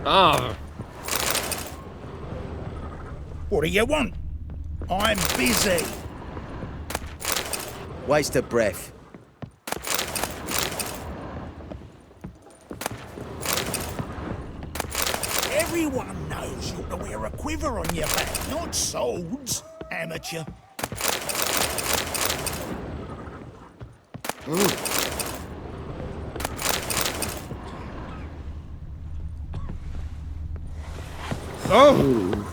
Ah, What do you want? I'm busy. Waste of breath. Everyone knows you ought to wear a quiver on your back, not swords, amateur. oh!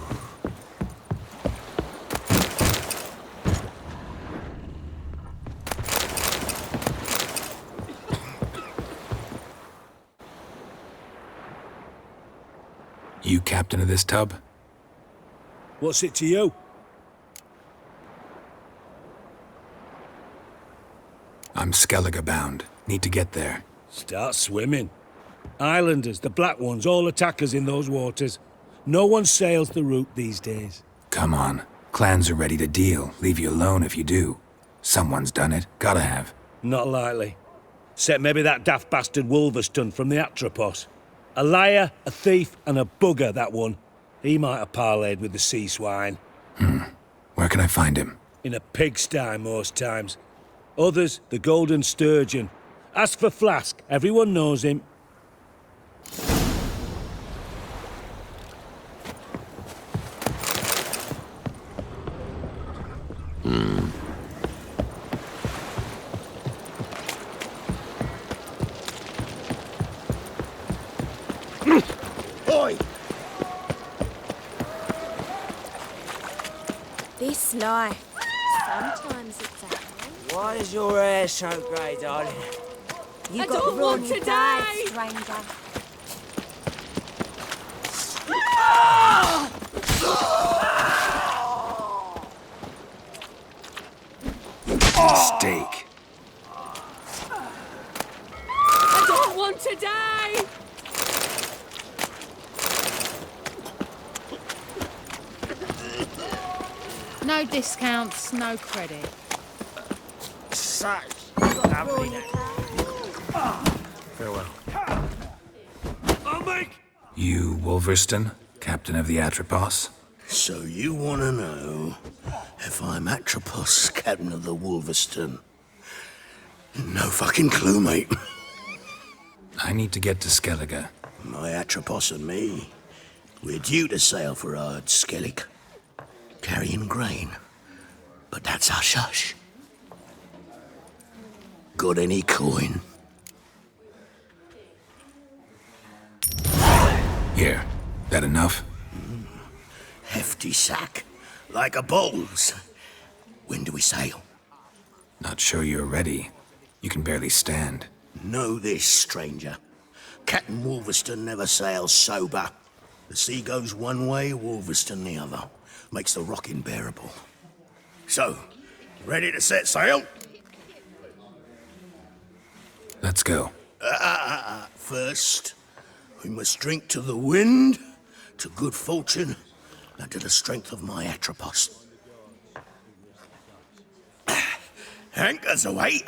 You captain of this tub? What's it to you? I'm Skellige bound. Need to get there. Start swimming. Islanders, the black ones, all attackers in those waters. No one sails the route these days. Come on. Clans are ready to deal. Leave you alone if you do. Someone's done it. Gotta have. Not likely. Except maybe that daft bastard Wolverston from the Atropos. A liar, a thief, and a bugger, that one. He might have parlayed with the sea swine. Where can I find him? In a pigsty most times. Others, the Golden Sturgeon. Ask for Flask. Everyone knows him. Oi! This life. Sometimes it's a hell. Why is your hair so grey, darling? You I got don't the want wrong to die, die. stranger. Steak. I don't want to die! No discounts, no credit. Such Lovely. Farewell. I'll make... You Wolverston, captain of the Atropos? So you want to know if I'm Atropos, captain of the Wolverston? No fucking clue, mate. I need to get to Skellige. My Atropos and me, we're due to sail for Ard Skellig, carrying grain. But that's hush-hush. Got any coin? Here. That enough? Hefty sack, like a bull's. When do we sail? Not sure you're ready. You can barely stand. Know this, stranger. Captain Wolverston never sails sober. The sea goes one way, Wolverston the other. Makes the rocking bearable. So, ready to set sail? Let's go. First, we must drink to the wind, to good fortune, and to the strength of my Atropos. Anchors away.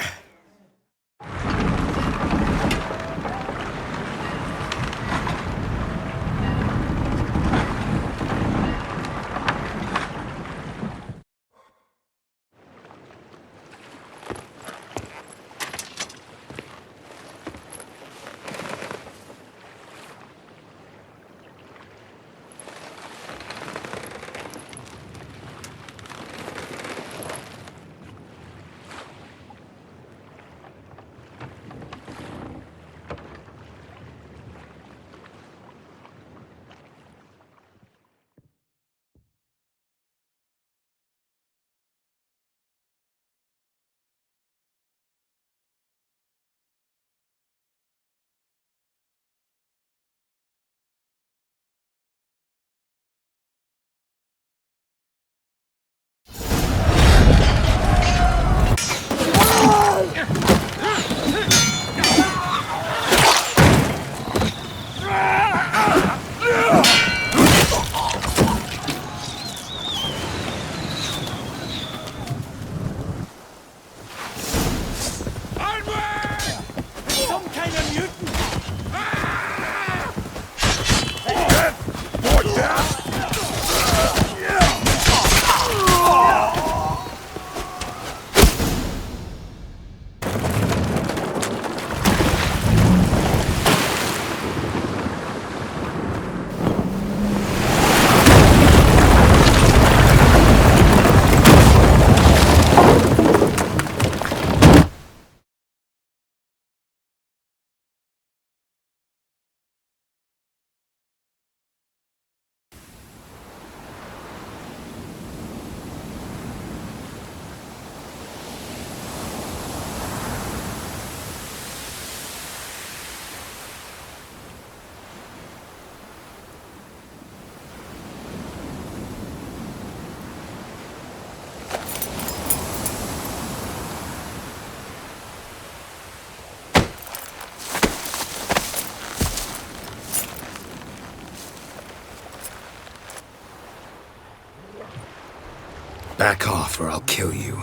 Back off or I'll kill you.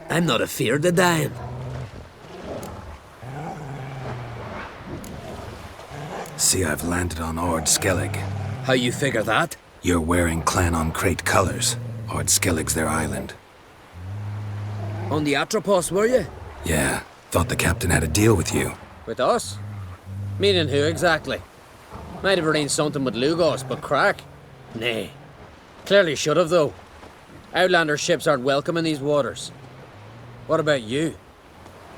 I'm not afeard of dying. See, I've landed on Ord Skellig. How you figure that? You're wearing Clan on Crate colors. Ord Skellig's their island. On the Atropos, were you? Yeah, thought the captain had a deal with you. With us? Meaning who exactly? Might have arranged something with Lugos, but crack? Nay. Clearly should have, though. Outlander ships aren't welcome in these waters. What about you?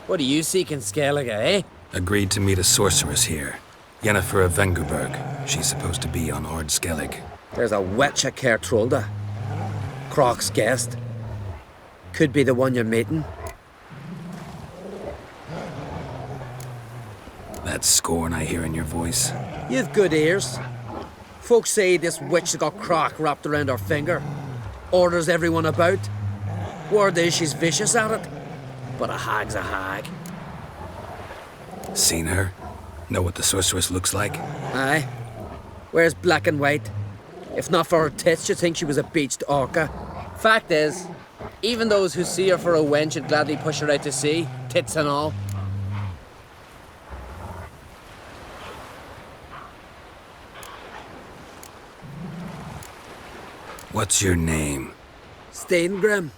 What do you seek in Skellige, eh? Agreed to meet a sorceress here. Yennefer of Vengerberg. She's supposed to be on Ord Skellig. There's a witch at Caer Trolda. Croc's guest. Could be the one you're meeting. That scorn I hear in your voice. You've good ears. Folks say this witch has got Croc wrapped around her finger. Orders everyone about. Word is she's vicious at it. But a hag's a hag. Seen her? Know what the sorceress looks like? Aye. Wears black and white. If not for her tits, you'd think she was a beached orca. Fact is, even those who see her for a wench would gladly push her out to sea, tits and all. What's your name? Steingrim.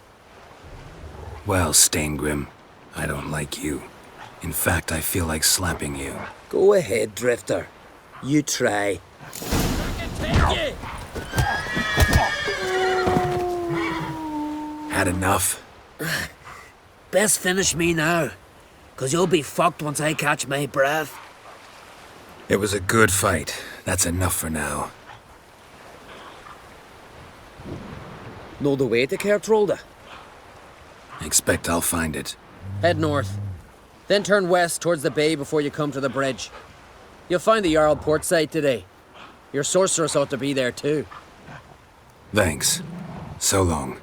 Well, Steingrim, I don't like you. In fact, I feel like slapping you. Go ahead, Drifter. You try. Had enough? Best finish me now, 'cause you'll be fucked once I catch my breath. It was a good fight. That's enough for now. Know the way to Caer Trolda? Expect I'll find it. Head north. Then turn west towards the bay before you come to the bridge. You'll find the Jarl port site today. Your sorceress ought to be there too. Thanks. So long.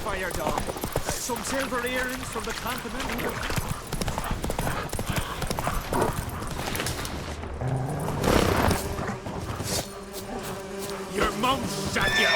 Fire dog. Some silver earrings from the continent. Your mum shot your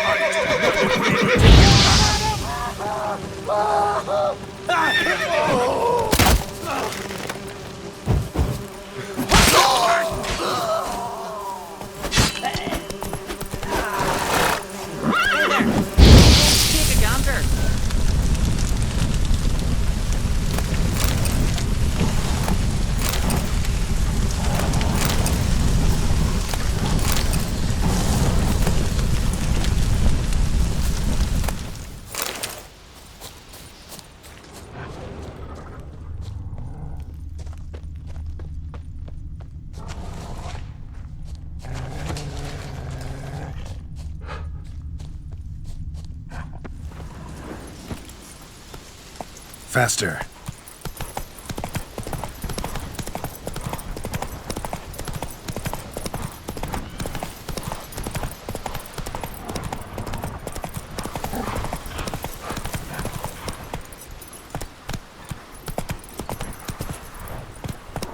Faster.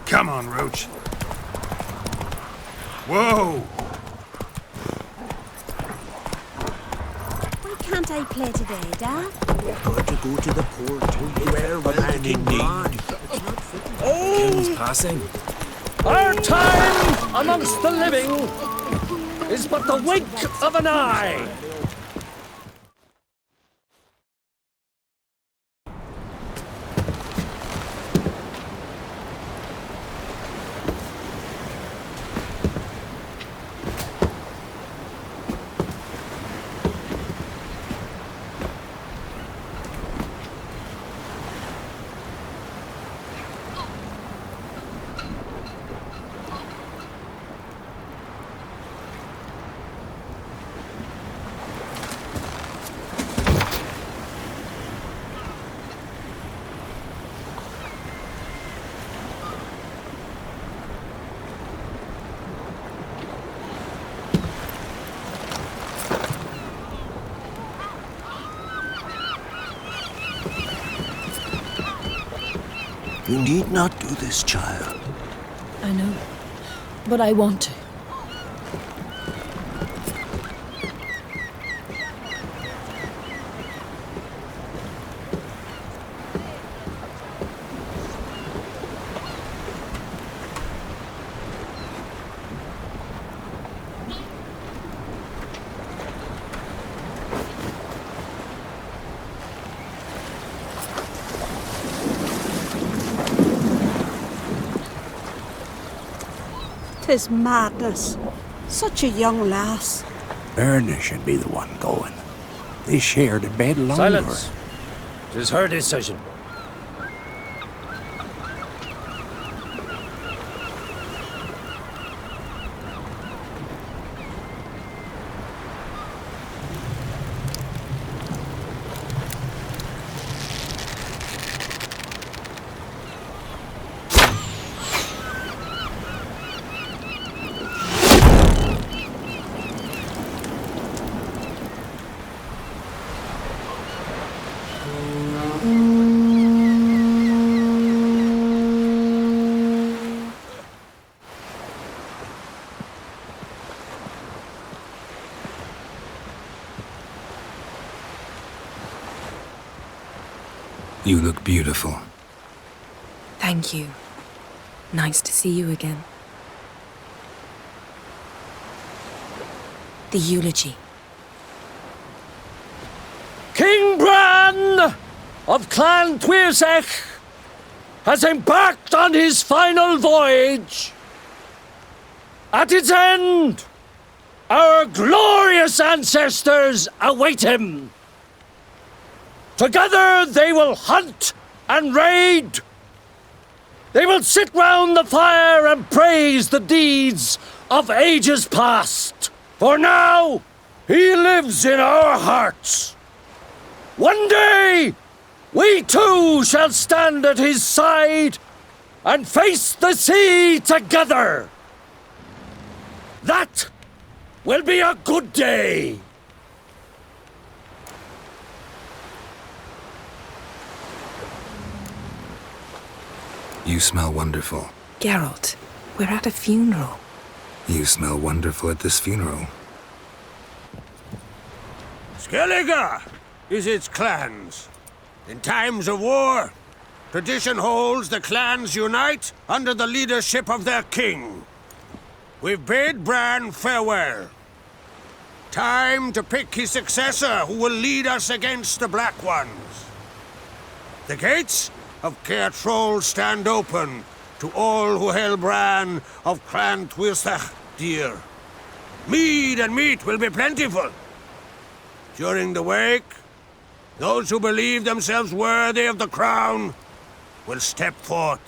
Come on, Roach. Whoa! what I play today, Dad? You're going to go to the port where a man in need. King's passing. Our time amongst the living is but the wink of an eye. You need not do this, child. I know, but I want to. Tis madness. Such a young lass. Erna should be the one going. They shared a bed longer. Silence. It is her decision. You look beautiful. Thank you. Nice to see you again. The eulogy. King Bran of Clan Tuirsech has embarked on his final voyage. At its end, our glorious ancestors await him. Together they will hunt and raid. They will sit round the fire and praise the deeds of ages past. For now, he lives in our hearts. One day, we too shall stand at his side and face the sea together. That will be a good day. You smell wonderful. Geralt, we're at a funeral. You smell wonderful at this funeral. Skellige is its clans. In times of war, tradition holds the clans unite under the leadership of their king. We've bid Bran farewell. Time to pick his successor who will lead us against the Black Ones. The gates of Caer Troll stand open to all who held Bran of Clan Tuirsech dear. Mead and meat will be plentiful. During the wake, those who believe themselves worthy of the crown will step forth.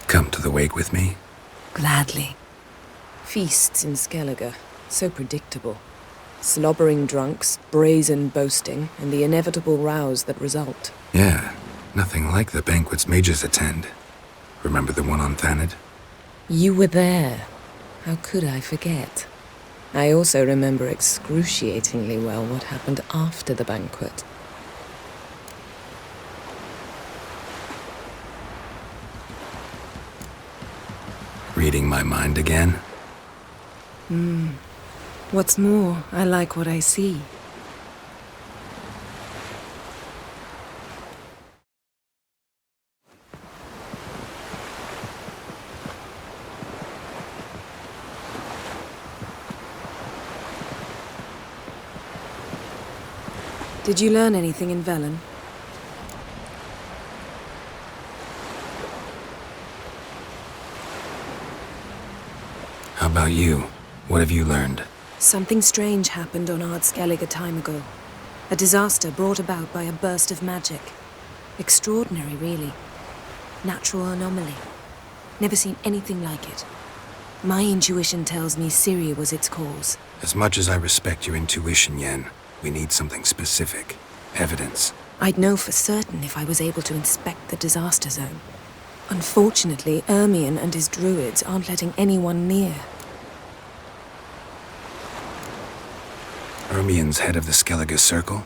Come to the wake with me? Gladly. Feasts in Skellige, so predictable. Slobbering drunks, brazen boasting, and the inevitable rows that result. Yeah, nothing like the banquets mages attend. Remember the one on Thanedd? You were there. How could I forget? I also remember excruciatingly well what happened after the banquet. Reading my mind again? What's more, I like what I see. Did you learn anything in Velen? How about you? What have you learned? Something strange happened on Ardskellig a time ago. A disaster brought about by a burst of magic. Extraordinary, really. Natural anomaly. Never seen anything like it. My intuition tells me Ciri was its cause. As much as I respect your intuition, Yen, we need something specific. Evidence. I'd know for certain if I was able to inspect the disaster zone. Unfortunately, Ermion and his druids aren't letting anyone near. Ermion's head of the Skellige Circle?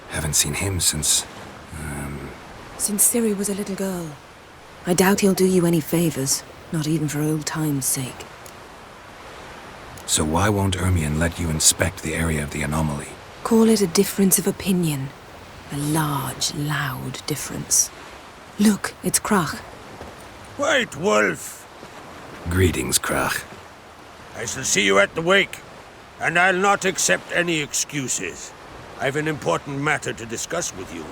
Haven't seen him since... Since Ciri was a little girl. I doubt he'll do you any favors, not even for old time's sake. So why won't Ermion let you inspect the area of the anomaly? Call it a difference of opinion. A large, loud difference. Look, it's Krach. White Wolf! Greetings, Krach. I shall see you at the wake, and I'll not accept any excuses. I've an important matter to discuss with you.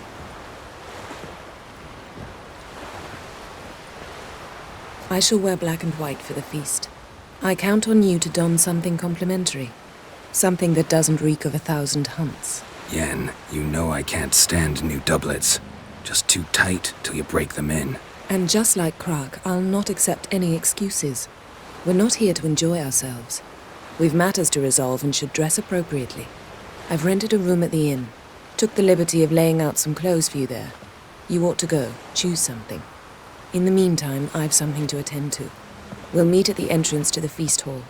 I shall wear black and white for the feast. I count on you to don something complimentary. Something that doesn't reek of 1,000 hunts. Yen, you know I can't stand new doublets. Just too tight till you break them in. And just like Krach, I'll not accept any excuses. We're not here to enjoy ourselves. We've matters to resolve and should dress appropriately. I've rented a room at the inn. Took the liberty of laying out some clothes for you there. You ought to go. Choose something. In the meantime, I've something to attend to. We'll meet at the entrance to the feast hall.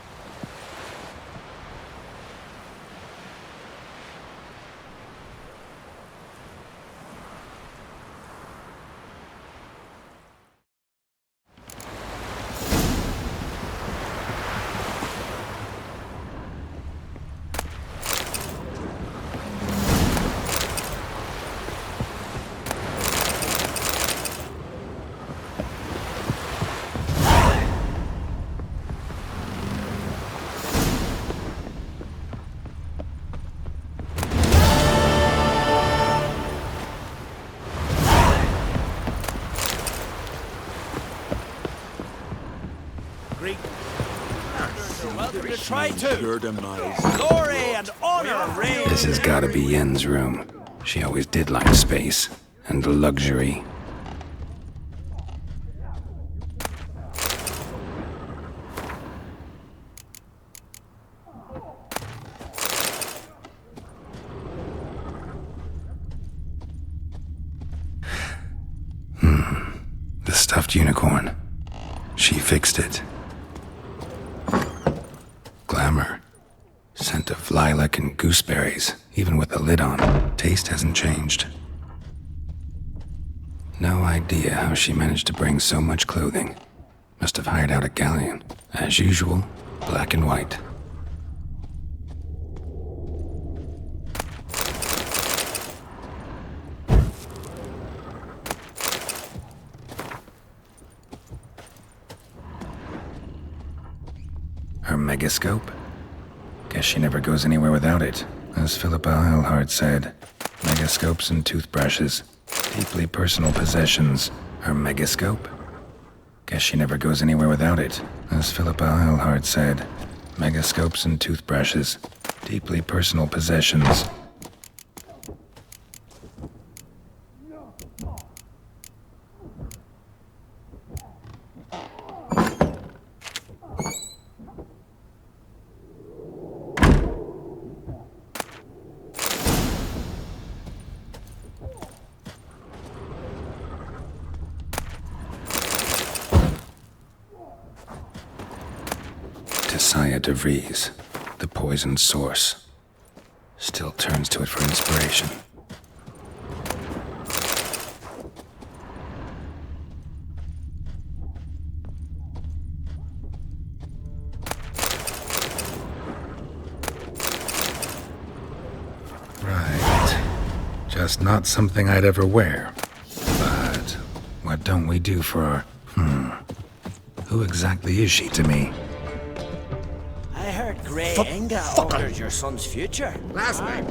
This has gotta be Yen's room. She always did like space and luxury. The stuffed unicorn. She fixed it. Glamour. Scent of lilac and gooseberries, even with the lid on. Taste hasn't changed. No idea how she managed to bring so much clothing. Must have hired out a galleon. As usual, black and white. Her megascope? Guess she never goes anywhere without it. As Philippa Eilhart said, megascopes and toothbrushes. Deeply personal possessions. Her megascope? Guess she never goes anywhere without it. As Philippa Eilhart said, megascopes and toothbrushes. Deeply personal possessions. Messiah de Vries, the poisoned source, still turns to it for inspiration. Right. Just not something I'd ever wear. But what don't we do for our... Who exactly is she to me? I heard Grey Inga ordered your son's future. Last night.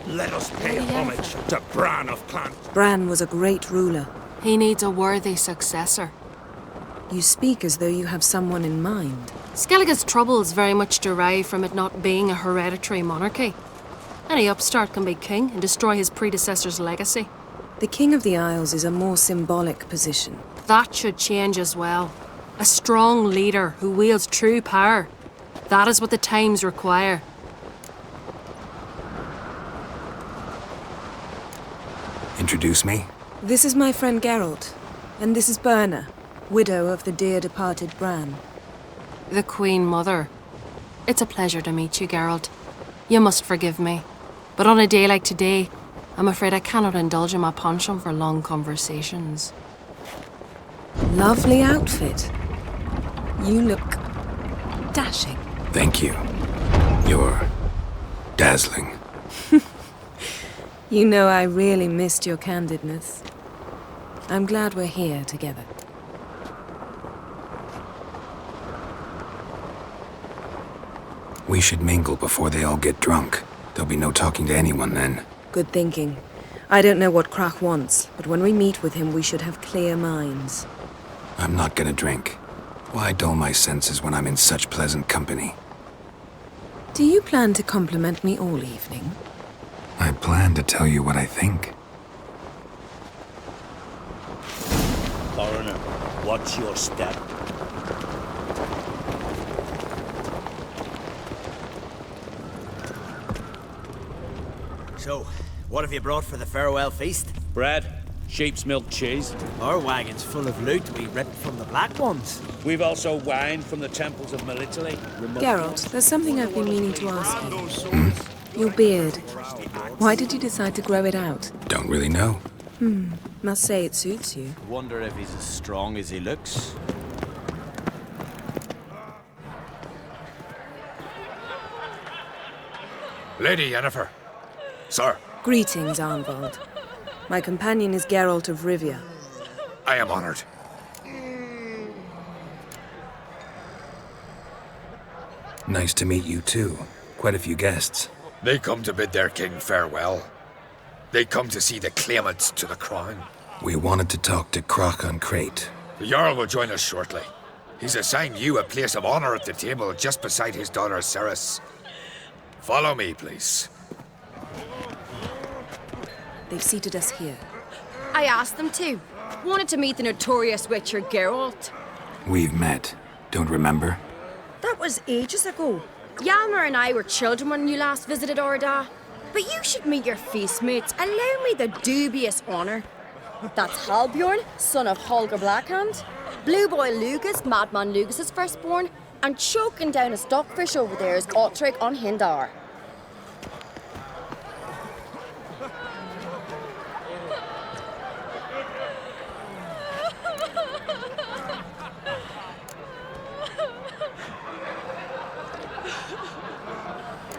Let us pay homage to Bran of Clan. Bran was a great ruler. He needs a worthy successor. You speak as though you have someone in mind. Skellige's troubles very much derive from it not being a hereditary monarchy. Any upstart can be king and destroy his predecessor's legacy. The King of the Isles is a more symbolic position. That should change as well. A strong leader who wields true power. That is what the times require. Introduce me? This is my friend Geralt, and this is Berna, widow of the dear departed Bran. The Queen Mother. It's a pleasure to meet you, Geralt. You must forgive me. But on a day like today, I'm afraid I cannot indulge in my penchant for long conversations. Lovely outfit. You look dashing. Thank you. You're dazzling. You know I really missed your candidness. I'm glad we're here together. We should mingle before they all get drunk. There'll be no talking to anyone then. Good thinking. I don't know what Crach wants, but when we meet with him, we should have clear minds. I'm not gonna drink. Why dull my senses when I'm in such pleasant company? Do you plan to compliment me all evening? I plan to tell you what I think. Foreigner, watch your step. So, what have you brought for the farewell feast? Bread, sheep's milk cheese. Our wagon's full of loot we ripped from the Black Ones. We've also wine from the temples of Melitele. Geralt, there's something I've been meaning to ask you. Your beard. Why did you decide to grow it out? Don't really know. Must say it suits you. Wonder if he's as strong as he looks. Lady Yennefer. Sir, Greetings, Arnvald. My companion is Geralt of Rivia. I am honored. Nice to meet you too. Quite a few guests. They come to bid their king farewell. They come to see the claimants to the crown. We wanted to talk to Crach an Crate. The Jarl will join us shortly. He's assigned you a place of honor at the table just beside his daughter Cerys. Follow me, please. They've seated us here. I asked them to. Wanted to meet the notorious witcher Geralt. We've met. Don't remember? That was ages ago. Hjalmar and I were children when you last visited Orda. But you should meet your feast mates. Allow me the dubious honour. That's Halbjorn, son of Holger Blackhand. Blue Boy Lugas, Madman Lugas' firstborn. And choking down a stockfish over there is Ottrig on Hindar.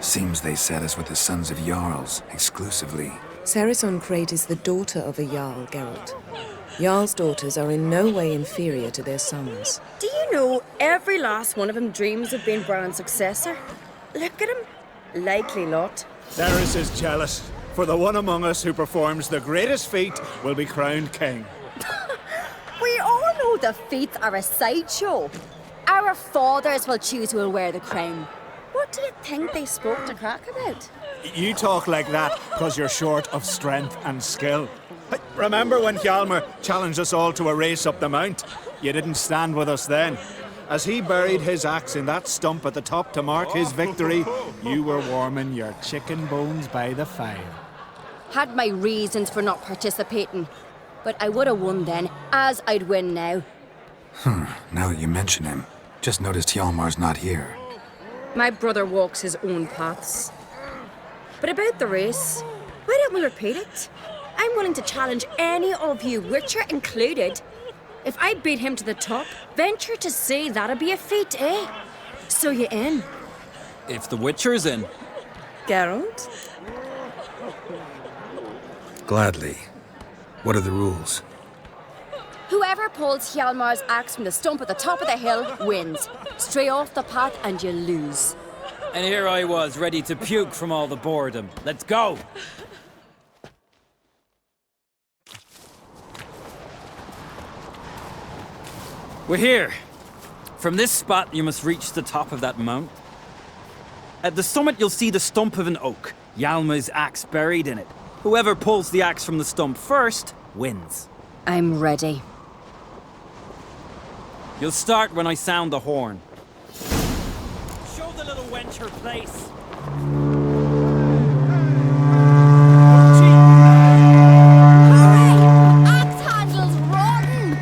Seems they set us with the sons of Jarls, exclusively. Cerys an Crate is the daughter of a Jarl, Geralt. Jarl's daughters are in no way inferior to their sons. Do you know every last one of them dreams of being Bran's successor? Look at him. Likely lot. Cerys is jealous, for the one among us who performs the greatest feat will be crowned king. We all know the feats are a sideshow. Our fathers will choose who will wear the crown. What do you think they spoke to Crach about? You talk like that because you're short of strength and skill. Remember when Hjalmar challenged us all to a race up the mount? You didn't stand with us then. As he buried his axe in that stump at the top to mark his victory, you were warming your chicken bones by the fire. Had my reasons for not participating. But I would have won then, as I'd win now. Now that you mention him, just noticed Hjalmar's not here. My brother walks his own paths. But about the race, why don't we repeat it? I'm willing to challenge any of you, Witcher included. If I beat him to the top, venture to say that'd be a feat, eh? So you in? If the Witcher's in. Geralt? Gladly. What are the rules? Whoever pulls Hjalmar's axe from the stump at the top of the hill wins. Stray off the path and you lose. And here I was, ready to puke from all the boredom. Let's go! We're here. From this spot, you must reach the top of that mount. At the summit, you'll see the stump of an oak, Hjalmar's axe buried in it. Whoever pulls the axe from the stump first, wins. I'm ready. You'll start when I sound the horn. Show the little wench her place. Axe handles rotten!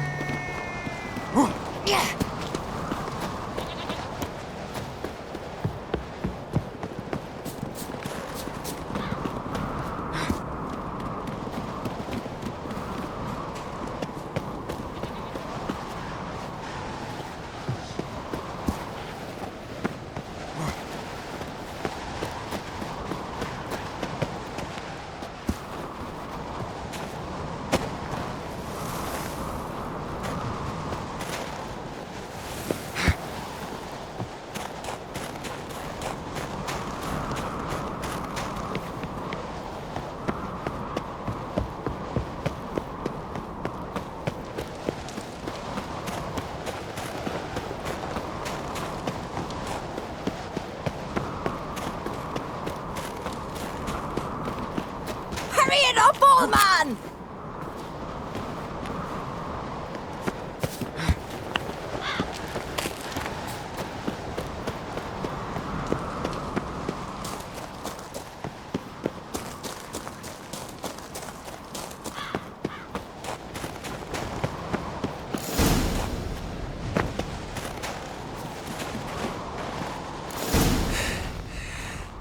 Hurry it up, old man!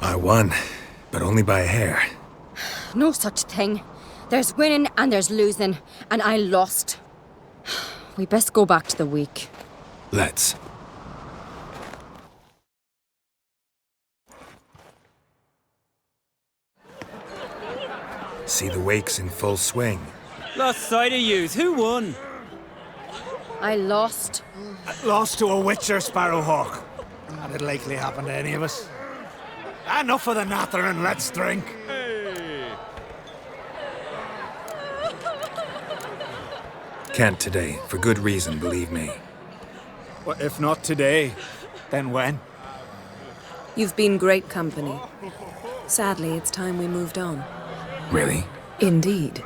I won, but only by a hair. No such thing. There's winning and there's losing, and I lost. We best go back to the week. Let's. See the wakes in full swing. Lost sight of yous. Who won? I lost. Lost to a Witcher, Sparrowhawk. That'd likely happen to any of us. Enough of the nattering, let's drink. Can't today, for good reason, believe me. Well, if not today, then when? You've been great company. Sadly, it's time we moved on. Really? Indeed.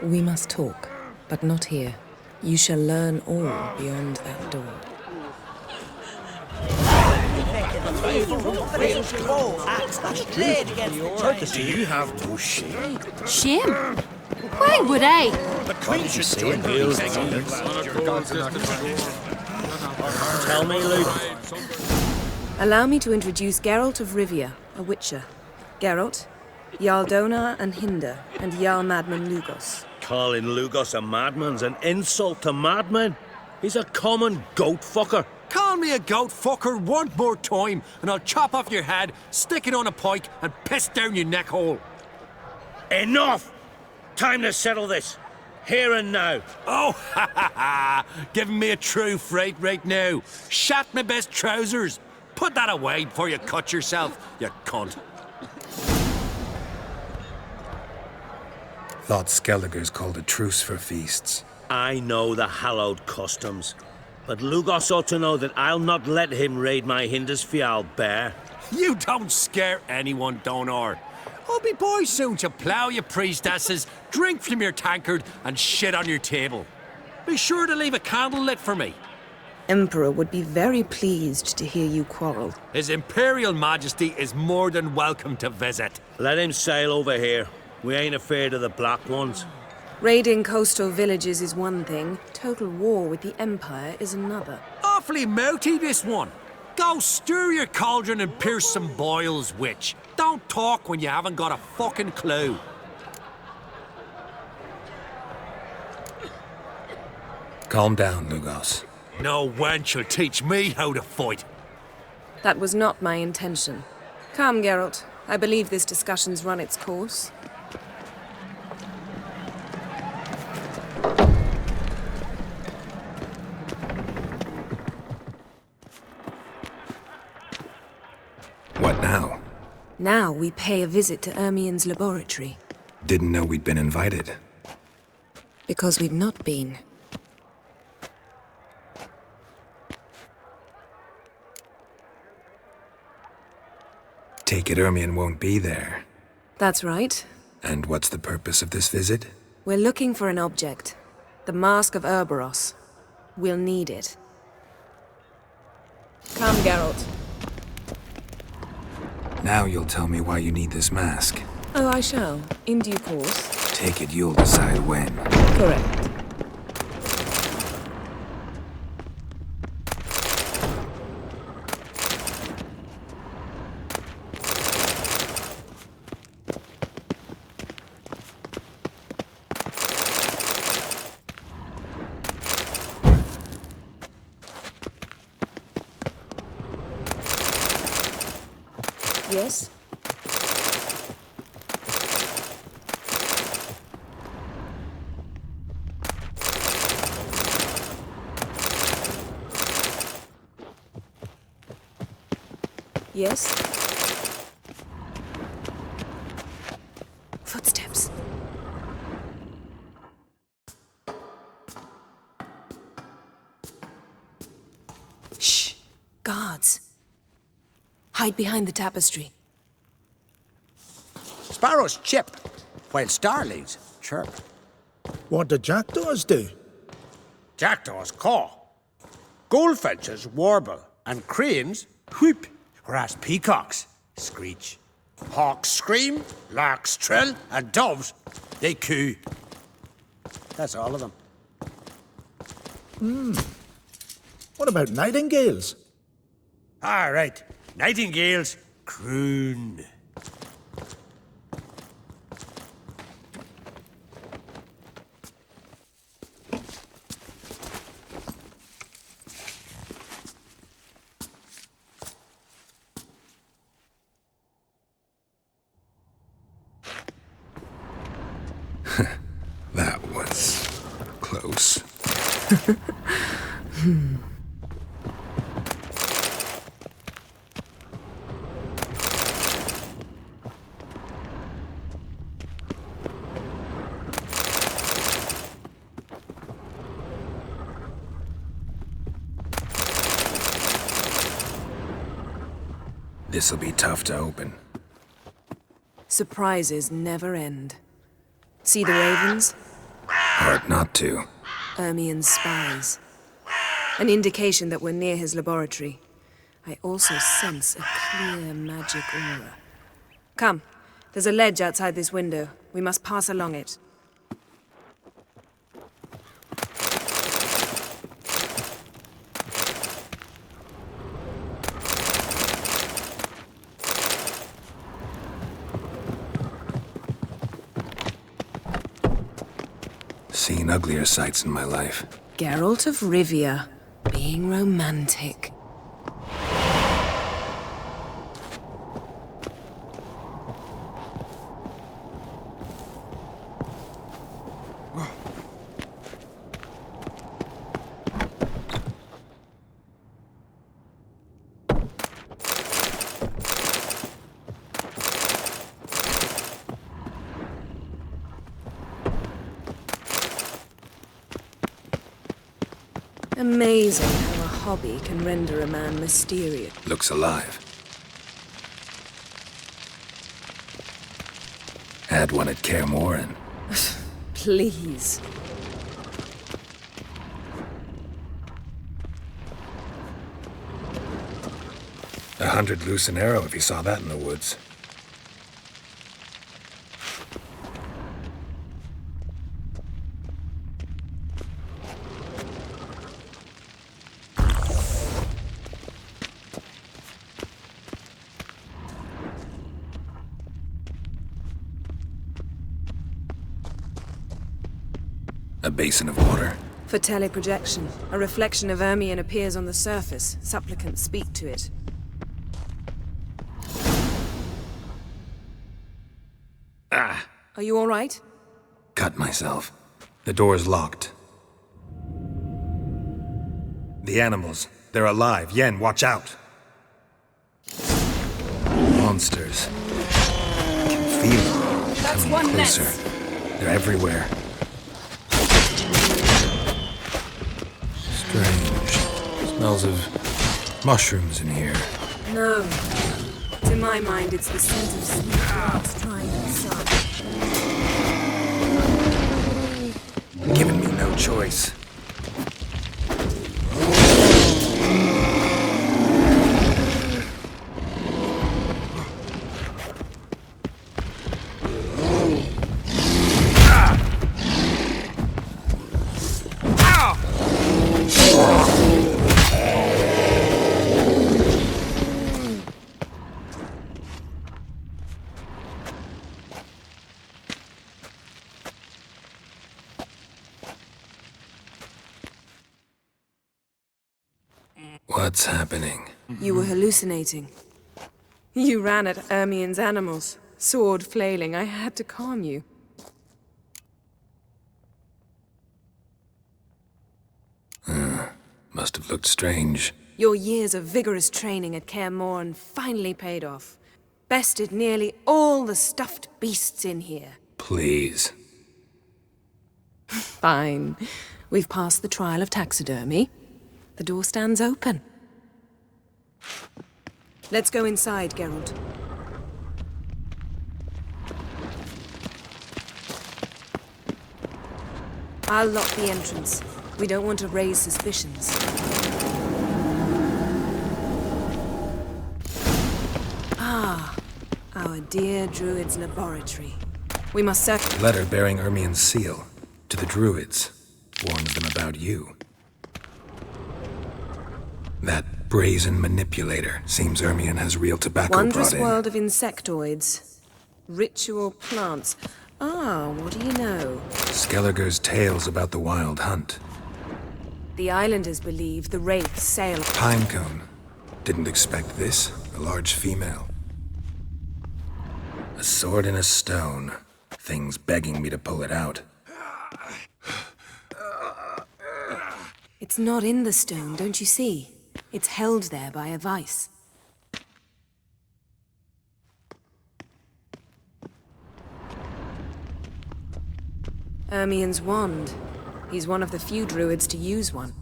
We must talk, but not here. You shall learn all beyond that door. Do you have no shame? Shame? Why would I? The Queen should say it. Tell me, Luke. Allow me to introduce Geralt of Rivia, a Witcher. Geralt, Jarl Dona and Hinder, and Jarl Madman Lugos. Calling Lugos a madman's an insult to madmen. He's a common goat fucker. Call me a goat fucker one more time, and I'll chop off your head, stick it on a pike, and piss down your neck hole. Enough! Time to settle this. Here and now. Oh, ha ha ha! Giving me a true fright right now. Shat my best trousers. Put that away before you cut yourself, you cunt. Thought Skelliger's called a truce for feasts. I know the hallowed customs, but Lugos ought to know that I'll not let him raid my Hindisfial bear. You don't scare anyone, Donar. I'll be boys soon to plough your priestesses, drink from your tankard, and shit on your table. Be sure to leave a candle lit for me. Emperor would be very pleased to hear you quarrel. His Imperial Majesty is more than welcome to visit. Let him sail over here. We ain't afraid of the Black Ones. Raiding coastal villages is one thing, total war with the Empire is another. Awfully mouty, this one. Go stir your cauldron and pierce some boils, witch. Don't talk when you haven't got a fucking clue. Calm down, Lugos. No wench will teach me how to fight. That was not my intention. Come, Geralt. I believe this discussion's run its course. What now? Now we pay a visit to Ermien's laboratory. Didn't know we'd been invited. Because we've not been. Take it Ermien won't be there. That's right. And what's the purpose of this visit? We're looking for an object. The Mask of Ouroboros. We'll need it. Come, Geralt. Now you'll tell me why you need this mask. Oh, I shall. In due course. Take it you'll decide when. Correct. Yes? Yes? Footsteps. Shh! Guards. Hide behind the tapestry. Sparrows chip, while starlings chirp. What do jackdaws do? Jackdaws caw. Goldfinches warble, and cranes whoop, whereas peacocks screech. Hawks scream, larks trill, and doves, they coo. That's all of them. What about nightingales? All right, nightingales croon. That was close. This'll be tough to open. Surprises never end. See the ravens? Hard not to. Ermien's spies. An indication that we're near his laboratory. I also sense a clear magic aura. Come, there's a ledge outside this window. We must pass along it. Seen uglier sights in my life. Geralt of Rivia, being romantic. Amazing how a hobby can render a man mysterious. Looks alive. Had one at Kaer Morhen. Please. $100 loose an arrow if you saw that in the woods. A basin of water? For teleprojection, a reflection of Ermion appears on the surface. Supplicants speak to it. Ah! Are you all right? Cut myself. The door's locked. The animals. They're alive. Yen, watch out! Monsters. I can feel them. That's Coming one closer. less. They're everywhere. Strange. Smells of mushrooms in here. No. To my mind, it's the scent of sweet grass drying in the sun. Giving me no choice. What's happening? You were hallucinating. You ran at Ermion's animals, sword flailing. I had to calm you. Must have looked strange. Your years of vigorous training at Kaer Morhen finally paid off. Bested nearly all the stuffed beasts in here. Please. Fine. We've passed the trial of taxidermy. The door stands open. Let's go inside, Geralt. I'll lock the entrance. We don't want to raise suspicions. Ah, our dear Druid's laboratory. We must search. Letter bearing Ermion's seal to the Druids. Warns them about you. That brazen manipulator seems Ermion has real tobacco Wondrous brought in. world of insectoids. Ritual plants. Ah, what do you know? Skelliger's tales about the wild hunt. The islanders believe the wraiths sail. Pinecone. Didn't expect this. A large female. A sword in a stone. Things begging me to pull it out. It's not in the stone, don't you see? It's held there by a vice. Ermion's wand. He's one of the few druids to use one.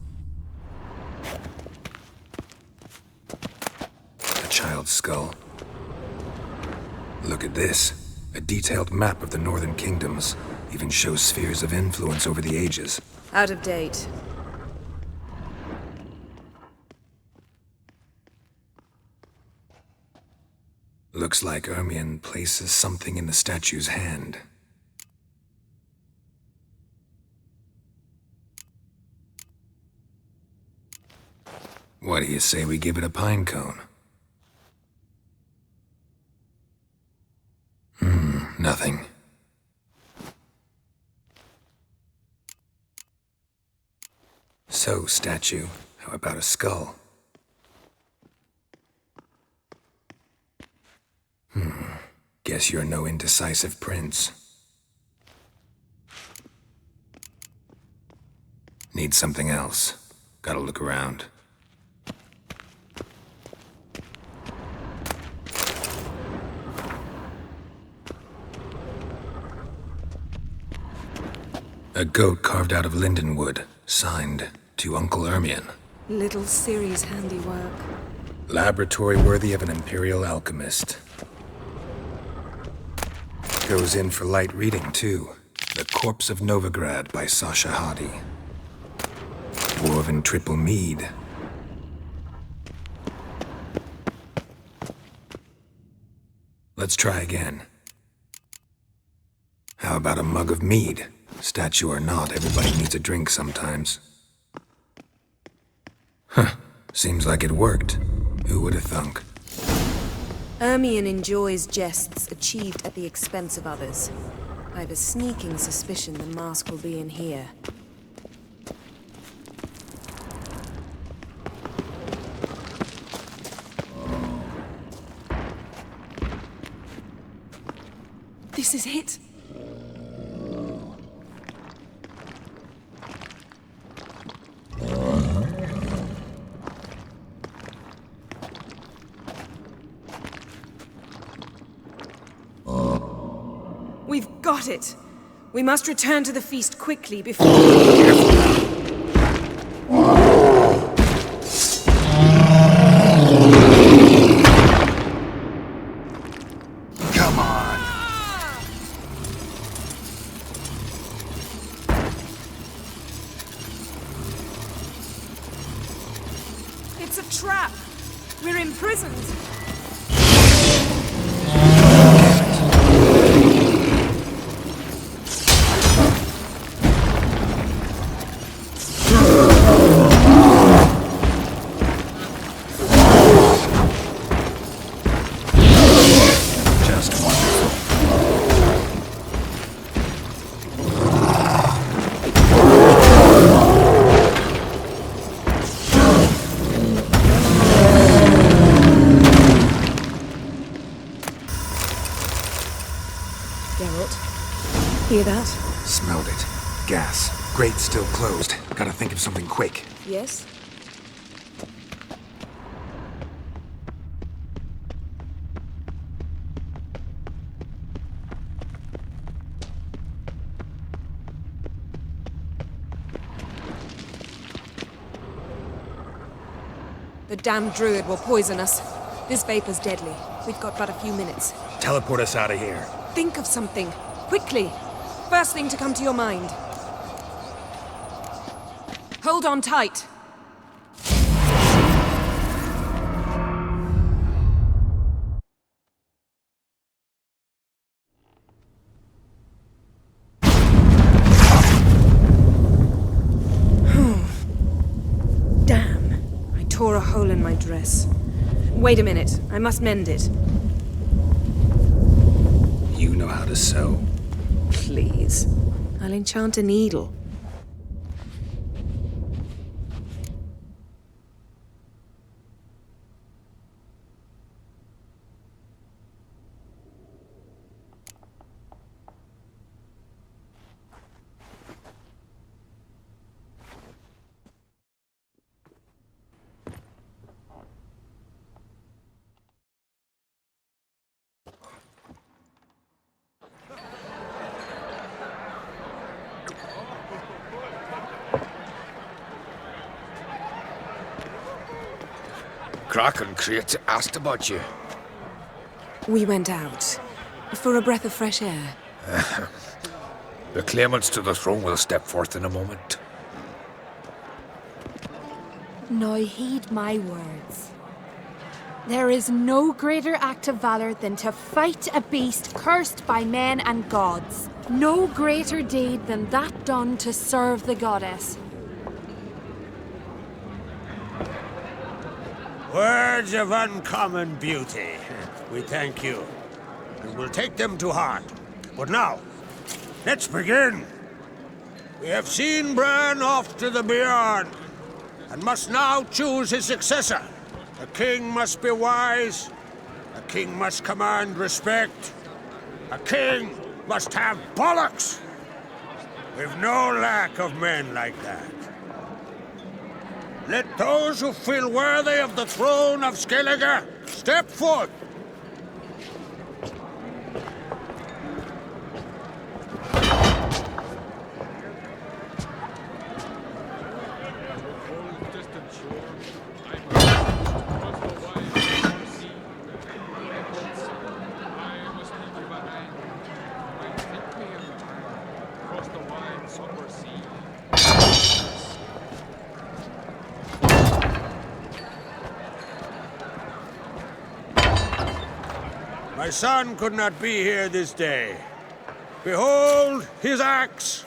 A child's skull. Look at this. A detailed map of the northern kingdoms. Even shows spheres of influence over the ages. Out of date. Looks like Ermion places something in the statue's hand. What do you say we give it a pine cone? Nothing. So, statue, how about a skull? Guess you're no indecisive prince. Need something else. Gotta look around. A goat carved out of linden wood, signed to Uncle Ermion. Little Ciri's handiwork. Laboratory worthy of an imperial alchemist. Goes in for light reading, too. The Corpse of Novigrad by Sasha Hadi. Dwarven triple mead. Let's try again. How about a mug of mead? Statue or not, everybody needs a drink sometimes. Huh. Seems like it worked. Who would have thunk? Ermion enjoys jests achieved at the expense of others. I have a sneaking suspicion the mask will be in here. This is it. We've got it. We must return to the feast quickly before... Come on. It's a trap. We're imprisoned. Hear that? Smelled it. Gas. Grate still closed. Gotta think of something quick. Yes? The damned druid will poison us. This vapor's deadly. We've got but a few minutes. Teleport us out of here. Think of something. Quickly. First thing to come to your mind. Hold on tight. Damn. I tore a hole in my dress. Wait a minute. I must mend it. You know how to sew. Please. I'll enchant a needle. Crach and Crate asked about you. We went out. For a breath of fresh air. The claimants to the throne will step forth in a moment. Now heed my words. There is no greater act of valor than to fight a beast cursed by men and gods. No greater deed than that done to serve the goddess. Words of uncommon beauty. We thank you, and we'll take them to heart. But now, let's begin. We have seen Bran off to the beyond, and must now choose his successor. A king must be wise. A king must command respect. A king must have bollocks. We've no lack of men like that. Let those who feel worthy of the throne of Skellige step forth. My son could not be here this day. Behold his axe.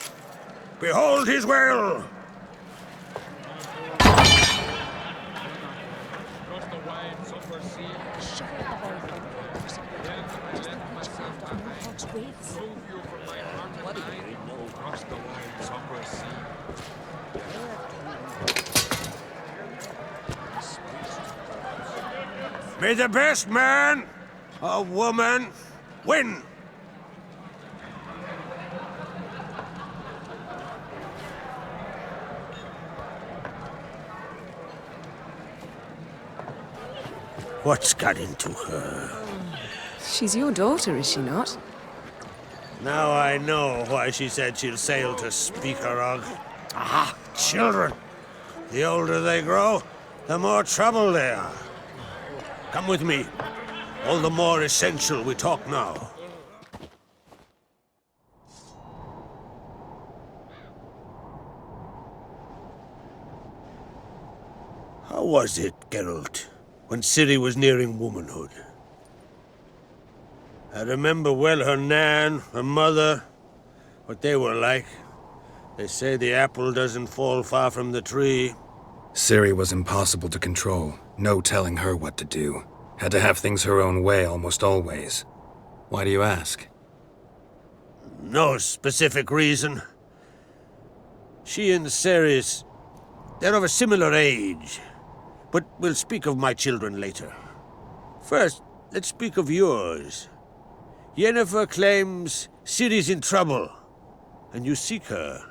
Behold his will. May the best man or woman win. What's got into her? She's your daughter, is she not? Now I know why she said she'll sail to Speakerog. Ah, children. The older they grow, the more trouble they are. Come with me. All the more essential we talk now. How was it, Geralt, when Ciri was nearing womanhood? I remember well her nan, her mother, what they were like. They say the apple doesn't fall far from the tree. Ciri was impossible to control. No telling her what to do. Had to have things her own way almost always. Why do you ask? No specific reason. She and Ceres, they're of a similar age. But we'll speak of my children later. First, let's speak of yours. Yennefer claims Ciri's in trouble, and you seek her.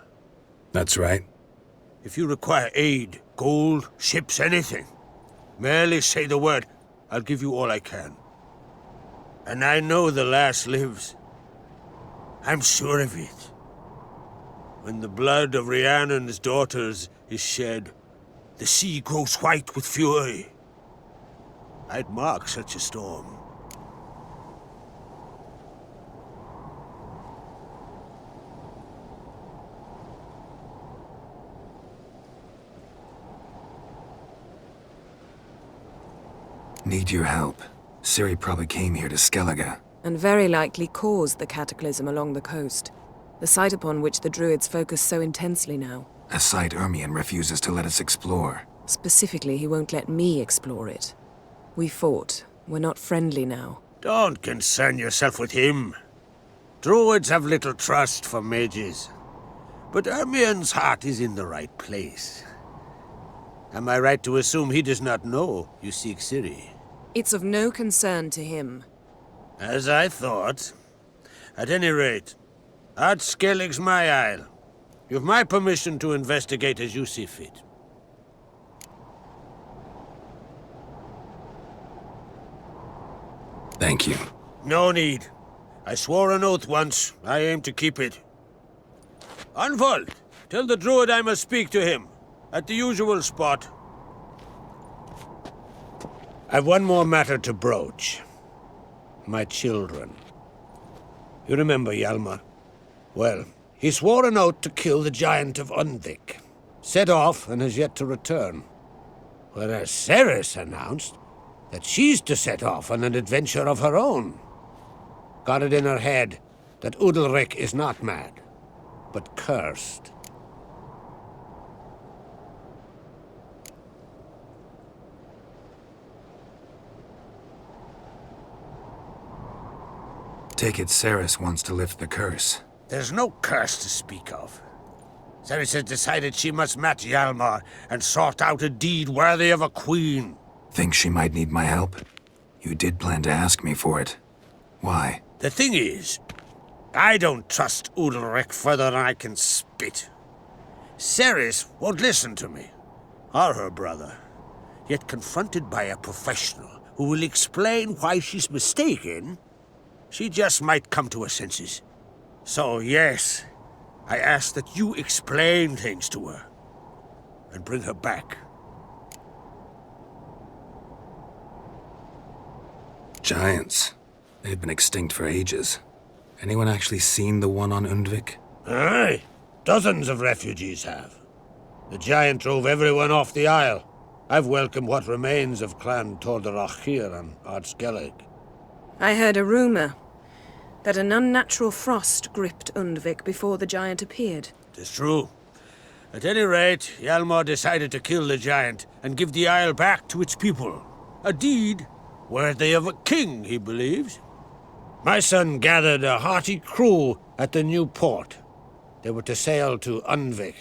That's right. If you require aid, gold, ships, anything, merely say the word. I'll give you all I can. And I know the lass lives. I'm sure of it. When the blood of Rhiannon's daughters is shed, the sea grows white with fury. I'd mark such a storm. Need your help. Ciri probably came here to Skellige. And very likely caused the cataclysm along the coast. The site upon which the Druids focus so intensely now. A site Ermion refuses to let us explore. Specifically, he won't let me explore it. We fought. We're not friendly now. Don't concern yourself with him. Druids have little trust for mages. But Ermion's heart is in the right place. Am I right to assume he does not know you seek Ciri? It's of no concern to him. As I thought. At any rate, Ard Skellig's my isle. You've my permission to investigate as you see fit. Thank you. No need. I swore an oath once. I aim to keep it. Unfold! Tell the druid I must speak to him. At the usual spot. I've one more matter to broach. My children. You remember Hjalmar? Well, he swore an oath to kill the Giant of Undvik. Set off and has yet to return. Whereas Ceres announced that she's to set off on an adventure of her own. Got it in her head that Udalric is not mad, but cursed. Take it Ceres wants to lift the curse. There's no curse to speak of. Ceres has decided she must match Hjalmar and sort out a deed worthy of a queen. Think she might need my help? You did plan to ask me for it. Why? The thing is, I don't trust Udalric further than I can spit. Ceres won't listen to me, or her brother. Yet confronted by a professional who will explain why she's mistaken, she just might come to her senses. So yes, I ask that you explain things to her and bring her back. Giants. They've been extinct for ages. Anyone actually seen the one on Undvik? Aye. Dozens of refugees have. The giant drove everyone off the isle. I've welcomed what remains of Clan Tordarach here on Ard Skellig. I heard a rumor that an unnatural frost gripped Undvik before the giant appeared. Tis true. At any rate, Hjalmar decided to kill the giant and give the isle back to its people. A deed worthy of a king, he believes. My son gathered a hearty crew at the new port. They were to sail to Undvik,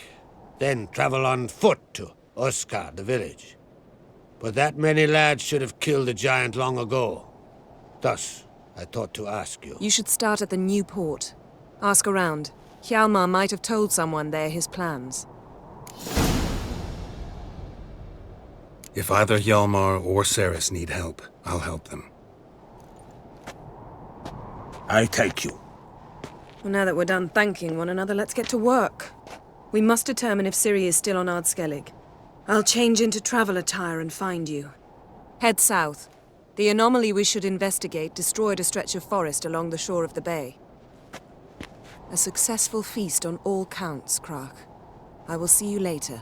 then travel on foot to Oskar, the village. But that many lads should have killed the giant long ago. Thus, I thought to ask you. You should start at the new port. Ask around. Hjalmar might have told someone there his plans. If either Hjalmar or Ceres need help, I'll help them. I take you. Well, now that we're done thanking one another, let's get to work. We must determine if Ciri is still on Ardskellig. I'll change into travel attire and find you. Head south. The anomaly we should investigate destroyed a stretch of forest along the shore of the bay. A successful feast on all counts, Crach. I will see you later.